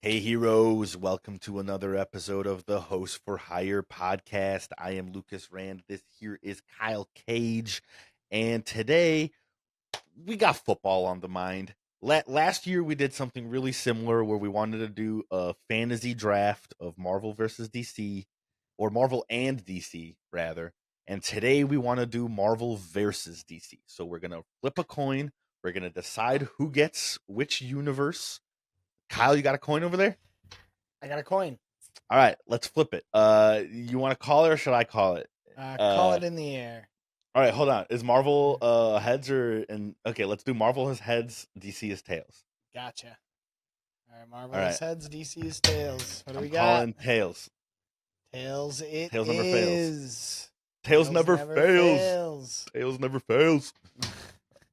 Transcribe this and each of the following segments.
Hey heroes, welcome to another episode of the Host for Hire podcast. I am Lucas Rand. This here is Kyle Cage. And today we got football on the mind. Last year we did something really similar where we wanted to do a fantasy draft of Marvel versus DC, or Marvel and DC rather. And today we want to do Marvel versus DC. So we're going to flip a coin. We're going to decide who gets which universe. Kyle, you got a coin over there? I got a coin. All right, let's flip it. You want to call it or should I call it? Call it in the air. All right, hold on. Is Marvel heads or and okay? Let's do Marvel as heads, DC as tails. Gotcha. All right, Marvel All right, is heads, DC is tails. What do I'm we got? calling tails. Tails. It Tails never fails. is. Tails never fails. fails. Tails never fails.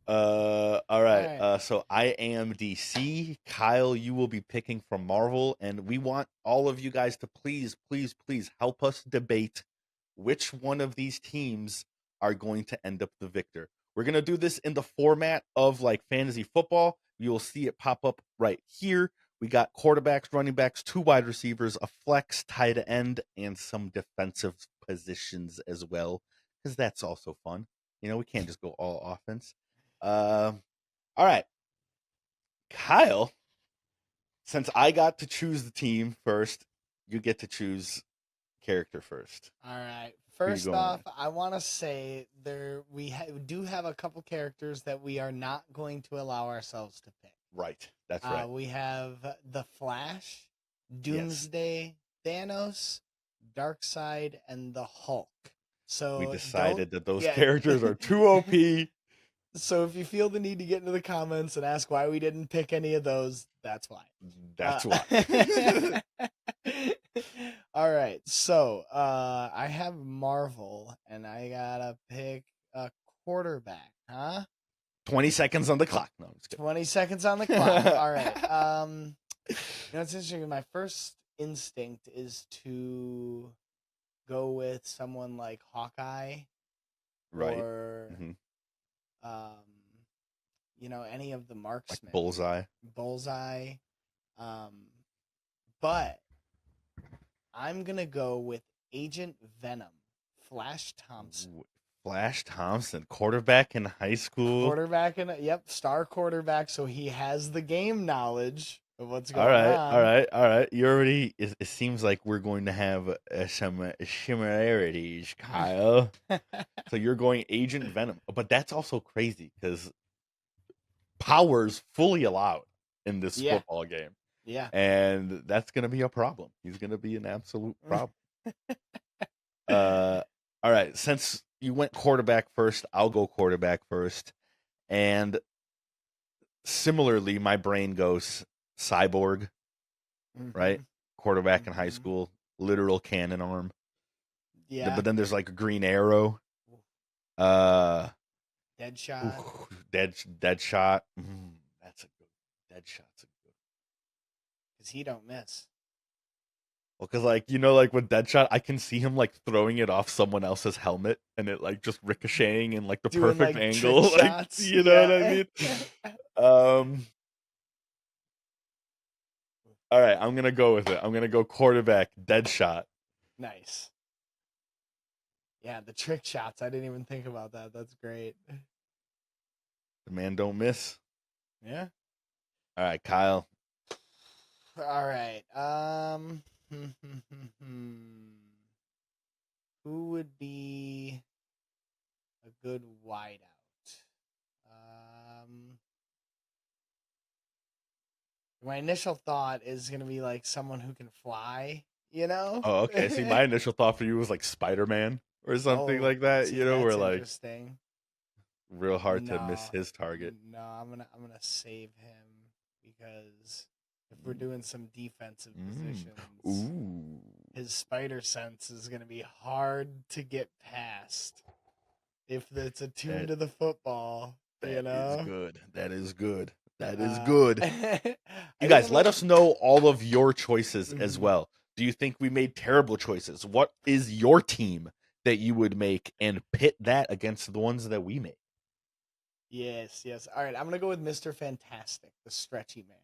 All right. right. So I am DC. Kyle, you will be picking from Marvel, and we want all of you guys to please, please, please help us debate which one of these teams are going to end up the victor. We're gonna do this in the format of like fantasy football. You will see it pop up right here. We got quarterbacks, running backs, 2 wide receivers, a flex, tight end, and some defensive positions as well, because that's also fun. You know, we can't just go all offense. All right, Kyle. Since I got to choose the team first, you get to choose character first. All right. Who you First going off, with? I want to say we do have a couple characters that we are not going to allow ourselves to pick. Right, that's right. We have the Flash, Yes. Doomsday, Thanos, Darkseid, and the Hulk. So We decided that those yeah. characters are too OP. So if you feel the need to get into the comments and ask why we didn't pick any of those, that's why. That's why. All right. So I have Marvel and I gotta pick a quarterback, huh? 20 seconds on the clock. No, I'm just kidding. 20 seconds on the clock. All right. It's interesting. My first instinct is to go with someone like Hawkeye, Right. or Mhm. any of the Like marksmen. Bullseye. But I'm gonna go with Agent Venom, Flash Thompson. Flash Thompson, quarterback in high school. Star quarterback, so he has the game knowledge of what's going All right, on. all right. You already. It seems like we're going to have some similarities, Kyle. So you're going Agent Venom, but that's also crazy because powers fully allowed in this Yeah. football game. Yeah. And that's gonna be a problem. He's gonna be an absolute problem. All right. Since you went quarterback first, I'll go quarterback first. And similarly, my brain goes Cyborg, right? Quarterback in high school, literal cannon arm. Yeah. But then there's like a Green Arrow. Deadshot. Deadshot. That's a good. Deadshot's a good. Because he don't miss. Well, because like like with Deadshot, I can see him like throwing it off someone else's helmet and it like just ricocheting in like the Doing, perfect like, angle. trick Like, shots. you know what I mean? All right, I'm gonna go with it. I'm gonna go quarterback, Deadshot. Nice. Yeah, the trick shots. I didn't even think about that. That's great. The man don't miss. Yeah. All right, Kyle. All right. Who would be a good wideout? My initial thought is gonna be like someone who can fly. Oh, okay. See, my initial thought for you was like Spider-Man or something like that. See, Where that's like interesting. real hard to miss his target. No, I'm gonna save him because if we're doing some defensive positions, his spider sense is gonna be hard to get past if it's attuned to the football. That is good. That is good. That is Uh, good. You guys, let us know all of your choices as well. Do you think we made terrible choices? What is your team that you would make and pit that against the ones that we made? Yes. All right, I'm gonna go with Mr. Fantastic, the stretchy man.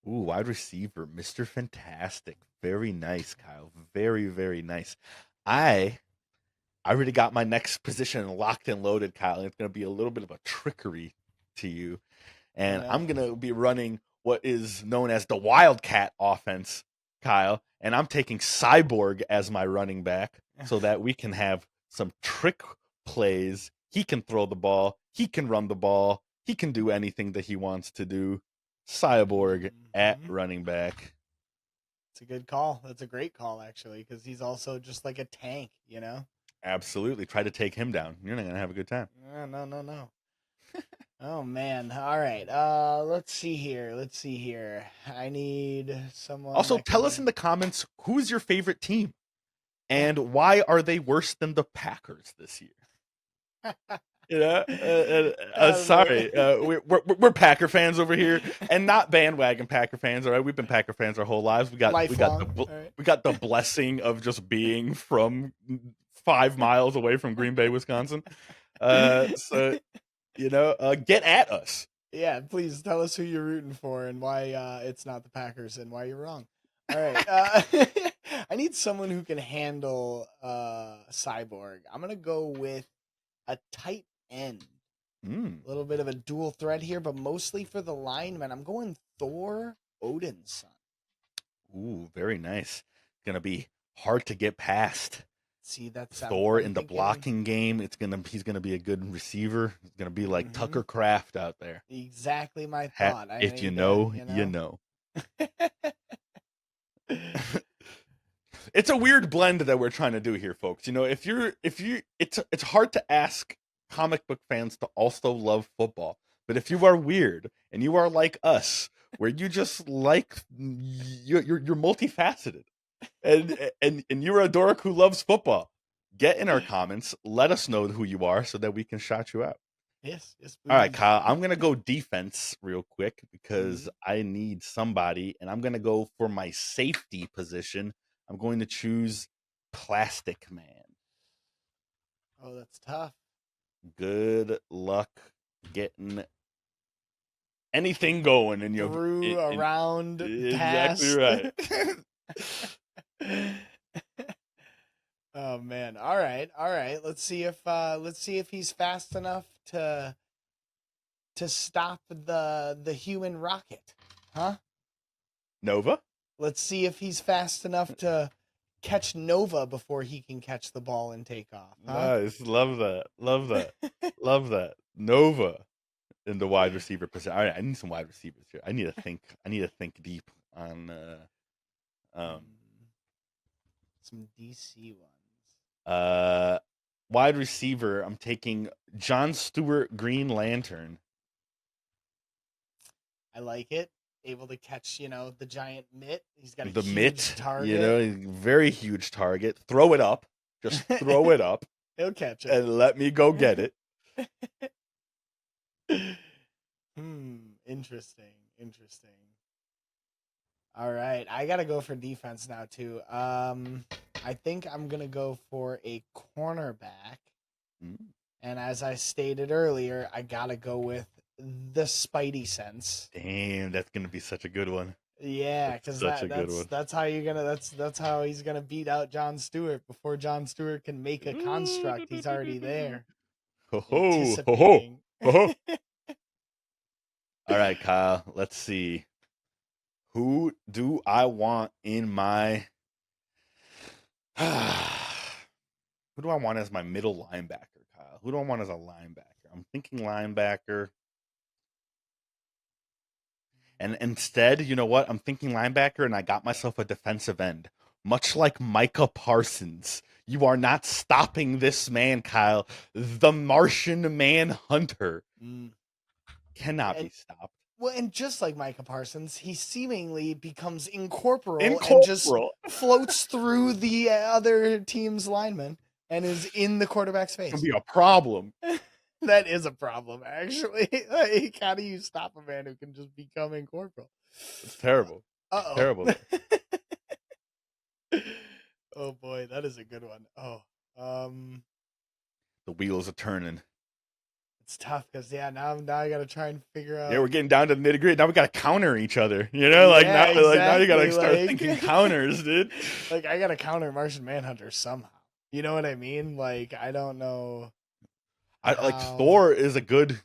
Ooh, wide receiver, Mr. Fantastic. Very nice, Kyle. Very, very nice. I I already got my next position locked and loaded, Kyle. And it's going to be a little bit of a trickery to you. Oh And I'm no. going to be running what is known as the Wildcat offense, Kyle. And I'm taking Cyborg as my running back so that we can have some trick plays. He can throw the ball, he can run the ball, he can do anything that he wants to do. Cyborg at Mhm. running back. It's a good call. That's a great call, actually, because he's also just like a tank, you know? Absolutely. Try to take him down. You're not going to have a good time. No, no, no. Oh man. All right. Let's see here. Let's see here. I need someone Also, that can tell us get in the comments who's your favorite team yeah. and why are they worse than the Packers this year? Yeah, Look. sorry, we're Packer fans over here, and not bandwagon Packer fans. All right, we've been Packer fans our whole lives. Lifelong. All right. We got the blessing of just being from 5 miles away from Green Bay, Wisconsin. So get at us. Yeah, please tell us who you're rooting for and why it's not the Packers and why you're wrong. All right. I need someone who can handle Cyborg. I'm going to go with a tight end. Mm. A little bit of a dual threat here, but mostly for the lineman. I'm going Thor Odinson. Ooh, very nice. Gonna be hard to get past. See, that's Thor I'm in the thinking blocking game. He's gonna be a good receiver. He's gonna be like mhm, Tucker Craft out there. exactly my thought. I If you need know, you you know. know. It's a weird blend that we're trying to do here, folks. It's hard to ask comic book fans to also love football. But if you are weird and you are like us, where you just like you're multifaceted, and you're a dork who loves football, get in our comments. Let us know who you are so that we can shout you out. Yes, yes, All right, please. Kyle. I'm gonna go defense real quick because Mhm. I need somebody, and I'm gonna go for my safety position. I'm going to choose Plastic Man. Oh, that's tough. Good luck getting anything going in your Through, in around, exactly past. right. Oh man. All right. All right. Let's see if he's fast enough to stop the human rocket. Huh? Nova. Let's see if he's fast enough to catch Nova before he can catch the ball and take off. Huh? Nice. Love that. Love that. Love that. Nova in the wide receiver position. All right, I need some wide receivers here. I need to think. I need to think deep on um Some DC ones. uh wide receiver. I'm taking John Stewart, Green Lantern. I like it. Able to catch, the giant mitt. He's got a The huge mitt, target. very huge target. Throw it up. Just throw it up He'll catch it. and let me go get it. Interesting. Interesting. All right, I gotta go for defense now too. I think I'm gonna go for a cornerback, Mm, and as I stated earlier, I gotta go with the Spidey sense. damn, that's gonna be such a good one. Yeah, That's because such a good one. that's how you're gonna that's how he's gonna beat out John Stewart before John Stewart can make a construct. He's already there, Ho ho ho ho anticipating. ho ho. All right, Kyle. Let's see. Who do I want in my who do I want as my middle linebacker, Kyle? Who do I want as a linebacker? I'm thinking linebacker. And instead, you know what? I'm thinking linebacker and I got myself a defensive end. Much like Micah Parsons. You are not stopping this man, Kyle. The Martian Manhunter Mm. cannot be And stopped. well, and just like Micah Parsons, he seemingly becomes incorporeal and just Incorporeal. floats through the other team's lineman and is in the quarterback's It's gonna face. be a problem. That is a problem, actually. Like, how do you stop a man who can just become incorporeal? It's terrible. It's Uh terrible oh. there. Oh boy, that is a good one. Oh, The wheels are turning. It's tough because now I got to try and figure Yeah, out. we're getting down to the nitty gritty. Now we gotta counter each other. You know, Yeah, like now you gotta exactly. start thinking counters, dude. Like I got to counter Martian Manhunter somehow. You know what I mean? Like I don't know I like how Thor is a good,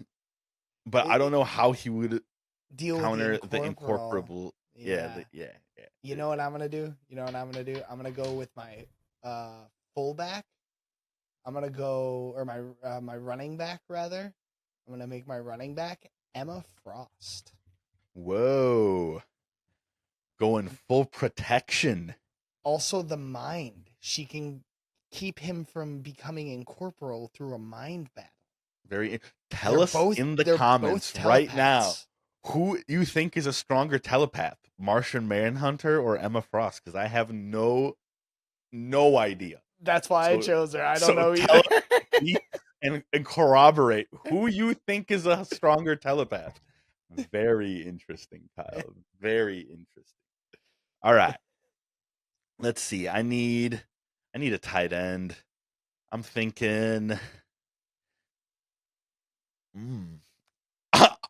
but I it, don't know how he would deal with counter the the incorporeal. incorporable. Yeah, Yeah. yeah. You know what I'm gonna do? I'm gonna go with my fullback. I'm gonna go or my running back rather. I'm gonna make my running back Emma Frost. Whoa, going full protection. Also, the mind. She can keep him from becoming incorporeal through a mind battle. Tell us in the comments right now who you think is a stronger telepath, Martian Manhunter or Emma Frost? Because I have no idea. That's why I chose her. I don't know tell either. us and corroborate who you think is a stronger telepath. Very interesting, Kyle. Very interesting. All right. Let's see. I need a tight end. I'm thinking.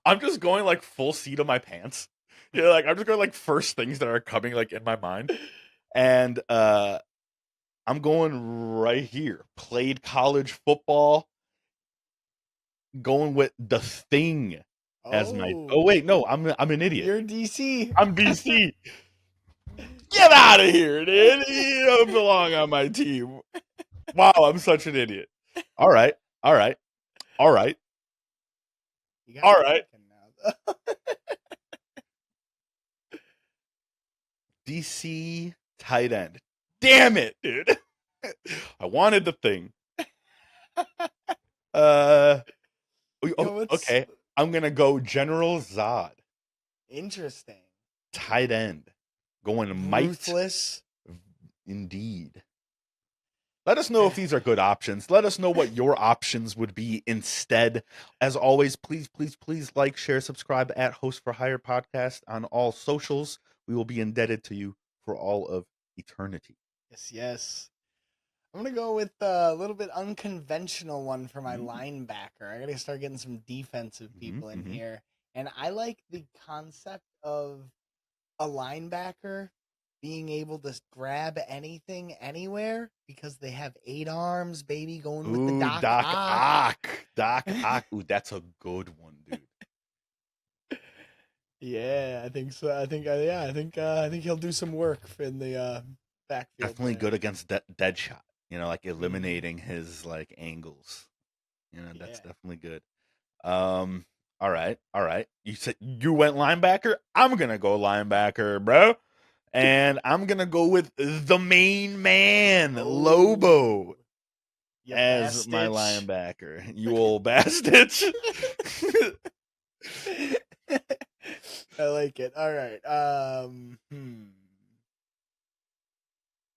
I'm just going like full seat of my pants. Yeah, like I'm just going like first things that are coming like in my mind. And I'm going right here. Played college football. Going with the Thing as my. Oh wait, no, I'm an idiot. You're DC. I'm DC. Get out of here, dude. You don't belong on my team. Wow, I'm such an idiot. All right. All right. All right. All right. DC tight end. Damn it, dude. I wanted the Thing. Okay. I'm going to go General Zod. Interesting. Tight end. Going Ruthless. Indeed. Let us know if these are good options. Let us know what your options would be instead. As always, please, please, please like, share, subscribe at Host for Hire Podcast on all socials. We will be indebted to you for all of eternity. Yes, yes. I'm going to go with a little bit unconventional one for my linebacker. I got to start getting some defensive people in here. And I like the concept of a linebacker being able to grab anything anywhere because they have 8 arms, baby, going with the Doc Ock. Doc Ock. Ooh, that's a good one, dude. Yeah, I think so. I think he'll do some work in the backfield. Definitely good against Deadshot. You know, like eliminating his like angles. You know, that's definitely good. All right. You said you went linebacker. I'm gonna go linebacker, bro. And I'm gonna go with the main man, Lobo, as my linebacker. You old bastard. I like it. All right. I'm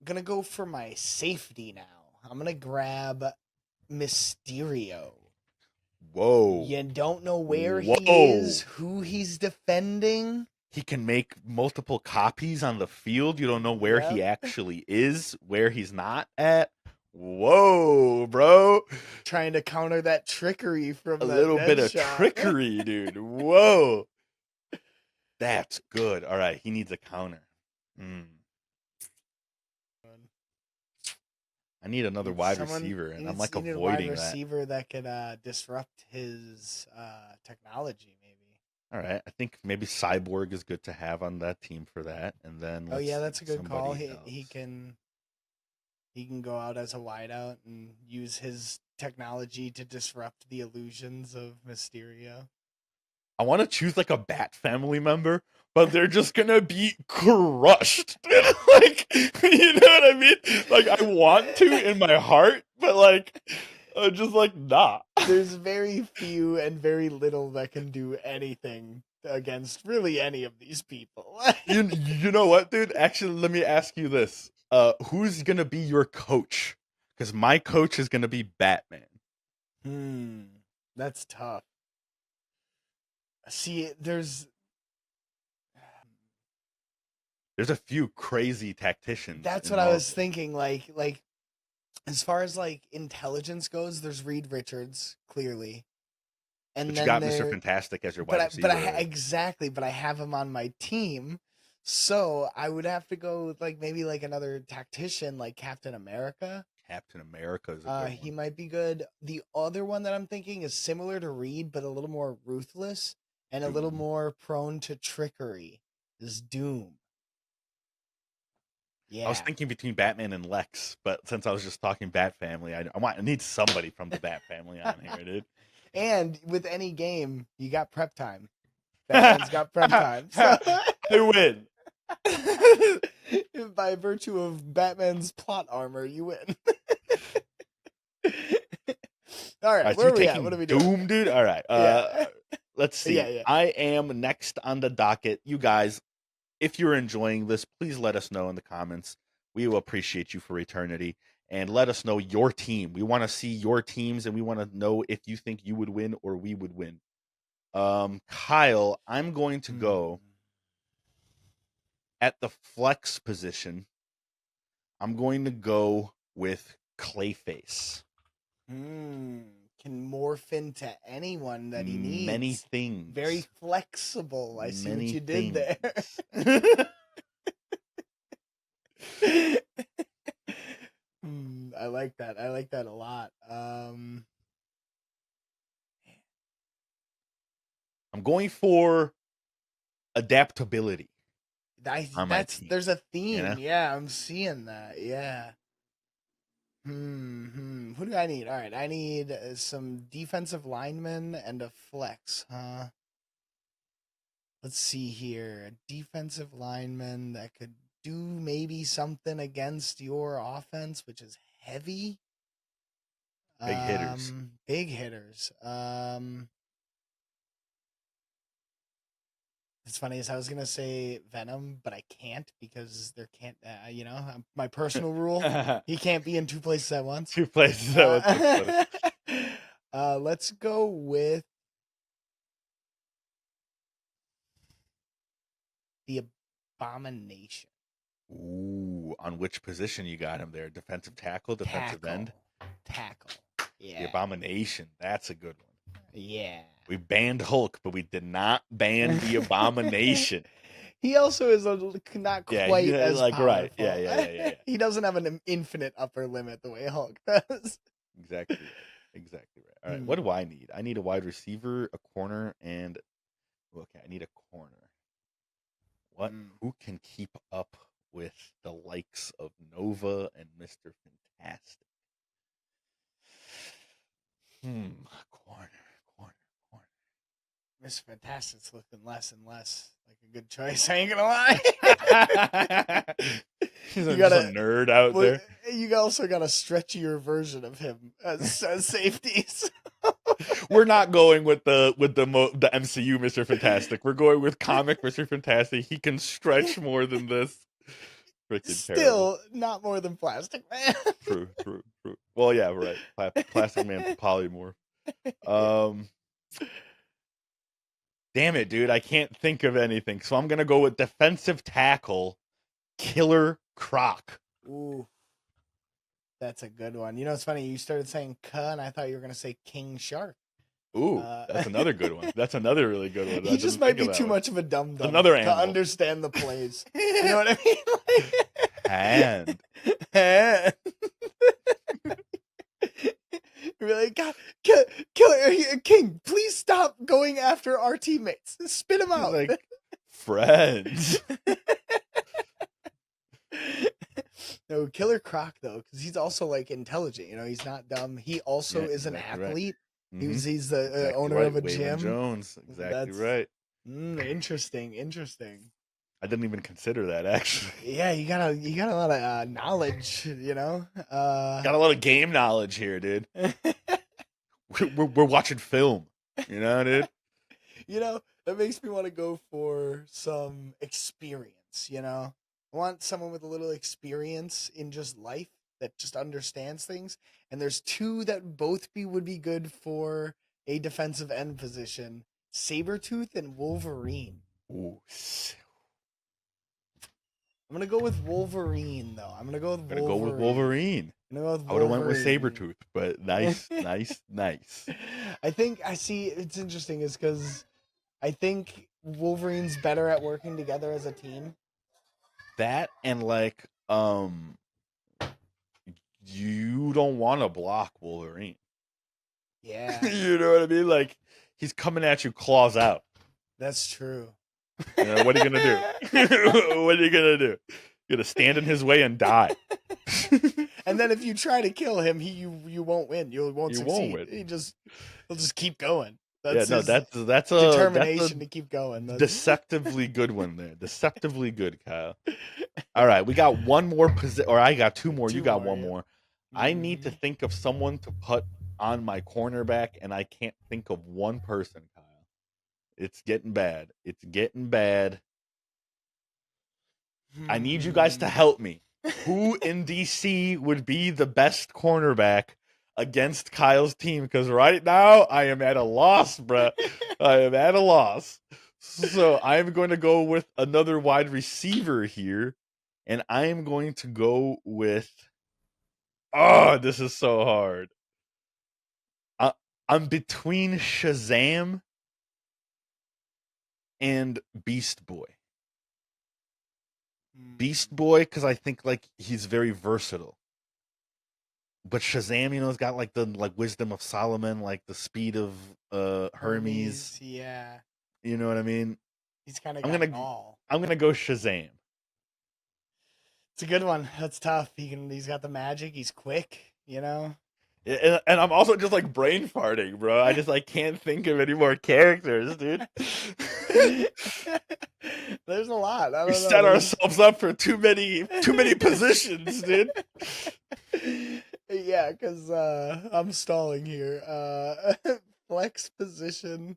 gonna go for my safety now. I'm gonna grab Mysterio. Whoa. You don't know where he is, who he's defending. He can make multiple copies on the field. You don't know where he actually is, where he's not at. Whoa, bro. Trying to counter that trickery from a little bit of trickery, dude. Whoa. That's good. All right, he needs a counter. I need another wide receiver, and I'm like avoiding that. Wide receiver that could disrupt his technology, maybe. All right, I think maybe Cyborg is good to have on that team for that, and then that's a good call. He can go out as a wideout and use his technology to disrupt the illusions of Mysterio. I want to choose like a Bat family member, but they're just gonna be crushed. Like, you know what I mean? Like, I want to in my heart, but like, just like nah. There's very few and very little that can do anything against really any of these people. You know what, dude? Actually, let me ask you this: who's gonna be your coach? Because my coach is gonna be Batman. That's tough. See, there's a few crazy tacticians. That's what I was thinking. Like as far as like intelligence goes, there's Reed Richards, clearly. And But you then got Mr. there, Fantastic as your wide but receiver. exactly, but I have him on my team, so I would have to go with like maybe like another tactician like Captain America. Captain America is a good He one. might be good. The other one that I'm thinking is similar to Reed, but a little more ruthless and a little Doom. more prone to trickery. Is Doom. Yeah. I was thinking between Batman and Lex, but since I was just talking Bat Family, I need somebody from the Bat Family on here, dude. And with any game, you got prep time. Batman's got prep time. So They win. by virtue of Batman's plot armor, you win. All right, So where you're are we at? taking What are we Doom, doing? dude? All right. Yeah. Let's see. Yeah. I am next on the docket. You guys, if you're enjoying this, please let us know in the comments. We will appreciate you for eternity. And let us know your team. We want to see your teams, and we want to know if you think you would win or we would win. Kyle, I'm going to go at the flex position. I'm going to go with Clayface. Can morph into anyone that he needs. Many things. Very flexible. I see what you did there. I like that. I like that a lot. I'm going for adaptability. There's a theme. You know? Yeah, I'm seeing that. Yeah. Who do I need? All right, I need some defensive linemen and a flex, huh? Let's see here. A defensive lineman that could do maybe something against your offense, which is heavy. Big hitters. Big hitters. It's funny as I was gonna say Venom, but I can't because there can't. My personal rule: he can't be in two places at once. Two places at once. Let's go with the Abomination. Ooh, on which position you got him there? Defensive tackle, defensive end? Tackle. Yeah. The Abomination. That's a good one. Yeah. We banned Hulk, but we did not ban the Abomination. He also is not quite as like powerful. Right. Yeah. He doesn't have an infinite upper limit the way Hulk does. Exactly right. All right, what do I need? I need a wide receiver, a corner, and I need a corner. Who can keep up with the likes of Nova and Mr. Fantastic? Corner. Mr. Fantastic's looking less and less like a good choice. I ain't gonna lie. He's just a nerd out there. You also got a stretchier version of him as safeties. We're not going with the MCU Mr. Fantastic. We're going with comic Mr. Fantastic. He can stretch more than this. Still not more than Plastic Man. True. Well, yeah, right. Plastic Man polymorph. Damn it, dude. I can't think of anything. So I'm going to go with defensive tackle, Killer Croc. Ooh. That's a good one. You know, it's funny. You started saying "K" and I thought you were going to say King Shark. Ooh, that's another good one. That's another really good one. He just might be too much of a dum-dum to understand the plays. You know what I mean? Hand. Really, God, King, please stop going after our teammates. Spit him out. Like, friends. No, Killer Croc though, because he's also like intelligent. You know, he's not dumb. He also is an athlete. Right. He's the owner of a gym. Jones, right. Interesting. I didn't even consider that actually. Yeah, you got a lot of knowledge. You know, got a lot of game knowledge here, dude. we're watching film. You know, dude. You know, that makes me want to go for some experience. You know. I want someone with a little experience in just life that just understands things. And there's two that would be good for a defensive end position. Sabretooth and Wolverine. Ooh. I'm going to go with Wolverine, though. I'm going to go with Wolverine. I would have went with Sabretooth, but nice. I think I see. It's interesting, is because I think Wolverine's better at working together as a team. That and like, you don't want to block Wolverine. Yeah, You know what I mean? Like, he's coming at you, claws out. that's true. What are you gonna do? What are you gonna do? You're gonna stand in his way and die. And then if you try to kill him, you won't win. You won't succeed. win. He'll just keep going. That's Yeah, no, his that's determination a to keep going. deceptively good one there. Deceptively good, Kyle. All right, we got one more position, or I got two more. You Two got more, one yeah. more. I need to think of someone to put on my cornerback, and I can't think of one person, Kyle. It's getting bad. It's getting bad. I need you guys to help me. Who in DC would be the best cornerback against Kyle's team? Because right now I am at a loss, bruh. I am at a loss. So I'm going to go with another wide receiver here, and I am going to go with. Oh, this is so hard. I'm between Shazam and Beast Boy. Beast Boy, because I think like he's very versatile. But Shazam, has got like the wisdom of Solomon, like the speed of Hermes. Yeah, You know what I mean? he's kind of got it all. I'm gonna go Shazam. It's a good one. That's tough. He's got the magic. He's quick. You know. And I'm also just like brain farting, bro. I just like can't think of any more characters, dude. There's a lot. We set ourselves up for too many positions, dude. Yeah, because I'm stalling here. Flex position.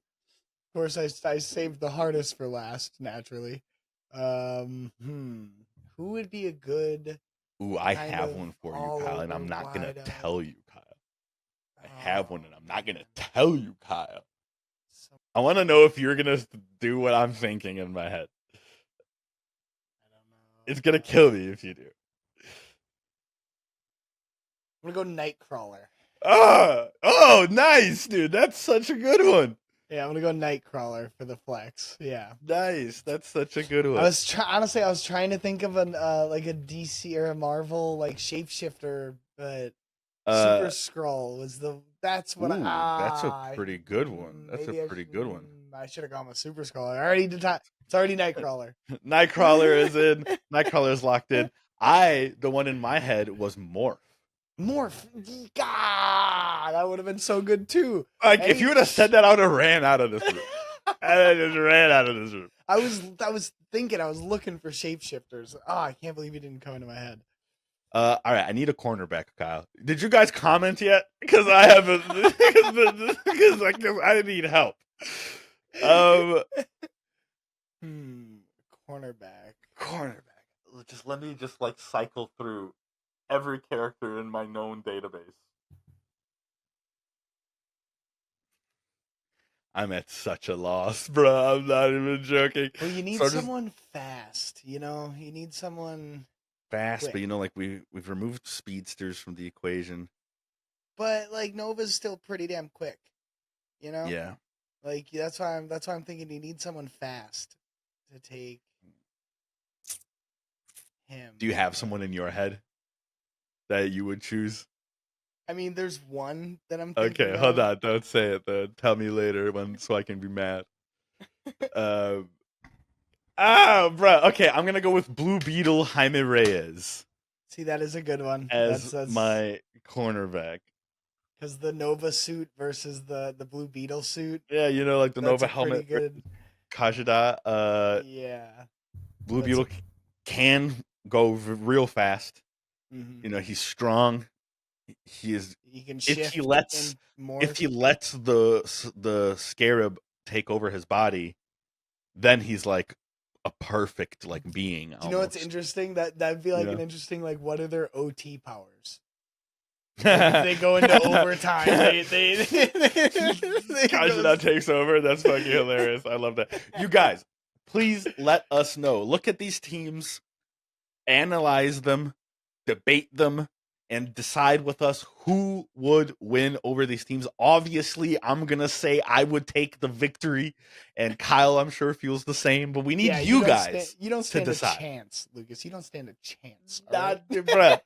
Of course, I saved the hardest for last, naturally. Who would be a good? Ooh, I have one for you, Kyle, and I'm not gonna tell you, Kyle. I have one, and I'm not gonna tell you, Kyle. I want to know if you're gonna do what I'm thinking in my head. I don't know. It's gonna kill me if you do. I'm gonna go Nightcrawler. Oh, nice, dude. That's such a good one. Yeah, I'm gonna go Nightcrawler for the flex. Yeah, nice. That's such a good one. Honestly, I was trying to think of an like a DC or a Marvel like shapeshifter, but Super Skrull was that's what that's a pretty good one. That's a pretty good one. I should have gone with Super Skrull. It's already Nightcrawler. Nightcrawler is in. Nightcrawler is locked in. The one in my head was Morph. God, that would have been so good too. Like if you would have said that, I would have ran out of this room. I just ran out of this room. I was thinking. I was looking for shapeshifters. I can't believe it didn't come into my head. All right, I need a cornerback, Kyle. Did you guys comment yet? Because I haven't. Because I need help. Cornerback. Just let me like cycle through every character in my known database. I'm at such a loss, bro. I'm not even joking. Well, you need someone fast. You know, you need someone fast, quick. But like we've removed speedsters from the equation. But like Nova's still pretty damn quick. You know? Yeah. Like that's why I'm thinking you need someone fast to take him. Do you have someone in your head that you would choose? I mean, there's one that I'm thinking Okay, hold on. Don't say it though. Tell me later so I can be mad. Bro. Okay, I'm gonna go with Blue Beetle Jaime Reyes. See, that is a good one. As my cornerback. Because the Nova suit versus the Blue Beetle suit. Yeah, like the Nova helmet. Good. Kajida. Yeah. Blue Beetle can go real fast. Mm-hmm. He's strong. He can shift if he lets the scarab take over his body, then he's like a perfect being. Do you know what's interesting? That'd be like an interesting what are their OT powers? If they go into overtime, they Kajina takes over. That's fucking hilarious. I love that. You guys, please let us know. Look at these teams, analyze them, debate them, and decide with us who would win over these teams. Obviously, I'm going to say I would take the victory, and Kyle, I'm sure, feels the same, but we need you guys you don't stand to a decide. chance, Lucas. You don't stand a chance. Not your breath.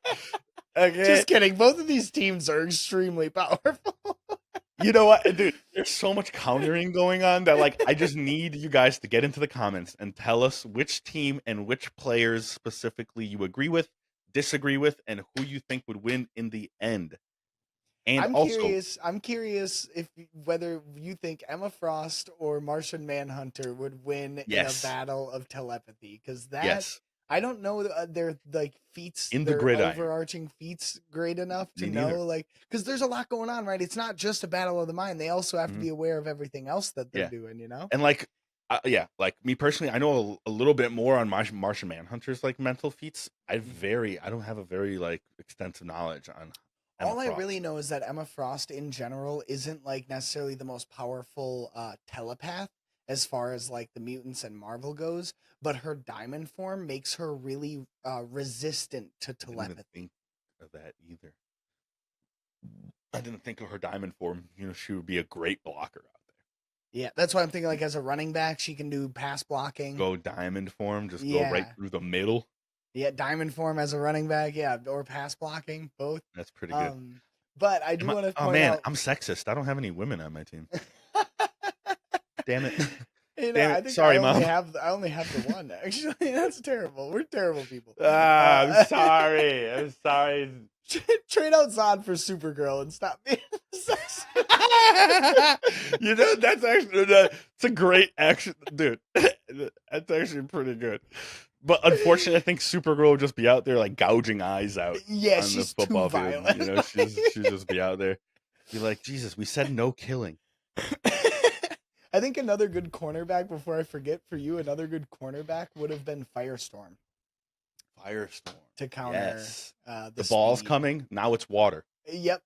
Okay. Just kidding. Both of these teams are extremely powerful. You know what, dude? There's so much countering going on that, like, I just need you guys to get into the comments and tell us which team and which players specifically you agree with, disagree with, and who you think would win in the end. And I'm curious if whether you think Emma Frost or Martian Manhunter would win in a battle of telepathy, because I don't know their like feats in the their gridiron. Overarching feats great enough to know, like, because there's a lot going on, right? It's not just a battle of the mind. They also have to be aware of everything else that they're doing, you know? And like, like me personally, I know a little bit more on Martian Manhunter's like mental feats. I don't have a very like extensive knowledge on Emma All Frost. I really know is that Emma Frost in general isn't like necessarily the most powerful telepath as far as like the mutants and Marvel goes, but her diamond form makes her really resistant to telepathy. I didn't think of that either. I didn't think of her diamond form. You know, she would be a great blocker out there. Yeah, that's why I'm thinking, like, as a running back, she can do pass blocking. Go diamond form, just go right through the middle. Yeah, diamond form as a running back, or pass blocking, both. That's pretty good. But I do want to point out... I'm sexist. I don't have any women on my team. Damn it. You know, I think sorry, Mom. I only have the one, actually. That's terrible. We're terrible people. I'm sorry. I'm sorry. Trade out Zod for Supergirl and stop being sexist. You know, it's a great action, dude. That's actually pretty good. But unfortunately, I think Supergirl would just be out there like gouging eyes out. Yeah, on she's the football too violent. Field. You know, she'd just be out there. Be like, Jesus, we said no killing. I think another good cornerback, before I forget, for you, another good cornerback would have been Firestorm. Firestorm. To counter the ball's coming. Now it's water. Yep.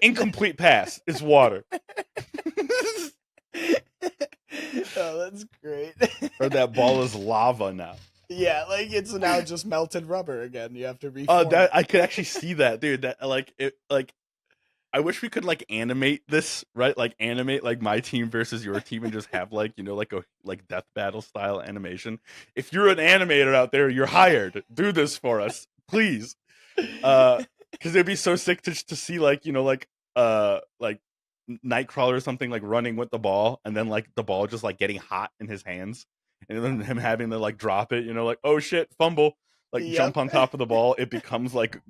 Incomplete pass. It's water. Oh, that's great. Or that ball is lava now. Yeah, like it's now just melted rubber again. You have to be. Oh, that I could actually see that, dude. That I wish we could like animate this, right? Like animate like my team versus your team and just have like, you know, like a death battle style animation. If you're an animator out there, you're hired. Do this for us, please. Because it'd be so sick to see like, you know, like Nightcrawler or something like running with the ball and then like the ball just like getting hot in his hands and then him having to like drop it, you know, like, oh shit, fumble, like jump on top of the ball. It becomes like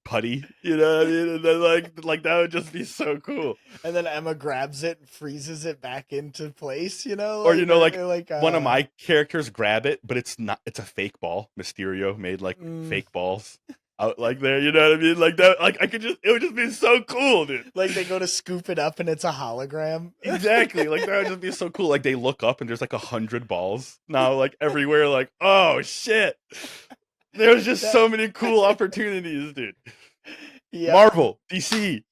putty, you know what I mean? And then like that would just be so cool. And then Emma grabs it and freezes it back into place, you know? Or, you know, like one of my characters grab it, but it's a fake ball. Mysterio made like fake balls out like there, you know what I mean? Like that, like it would just be so cool, dude. Like they go to scoop it up and it's a hologram. Exactly. Like that would just be so cool. Like they look up and there's like 100 balls now, like everywhere, like, oh shit. There's just so many cool opportunities, dude. Yeah. Marvel, DC,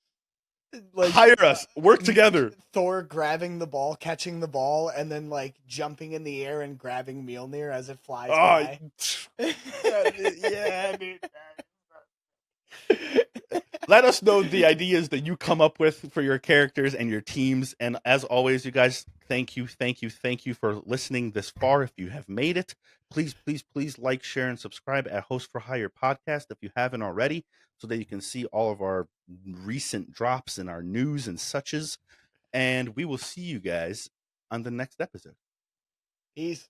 like, hire us, work together. Thor grabbing the ball, catching the ball, and then like jumping in the air and grabbing Mjolnir as it flies by. Yeah, dude. Let us know the ideas that you come up with for your characters and your teams. And as always, you guys, thank you for listening this far. If you have made it, please like, share, and subscribe at Host for Hire podcast if you haven't already, so that you can see all of our recent drops and our news and suches. And we will see you guys on the next episode. Peace.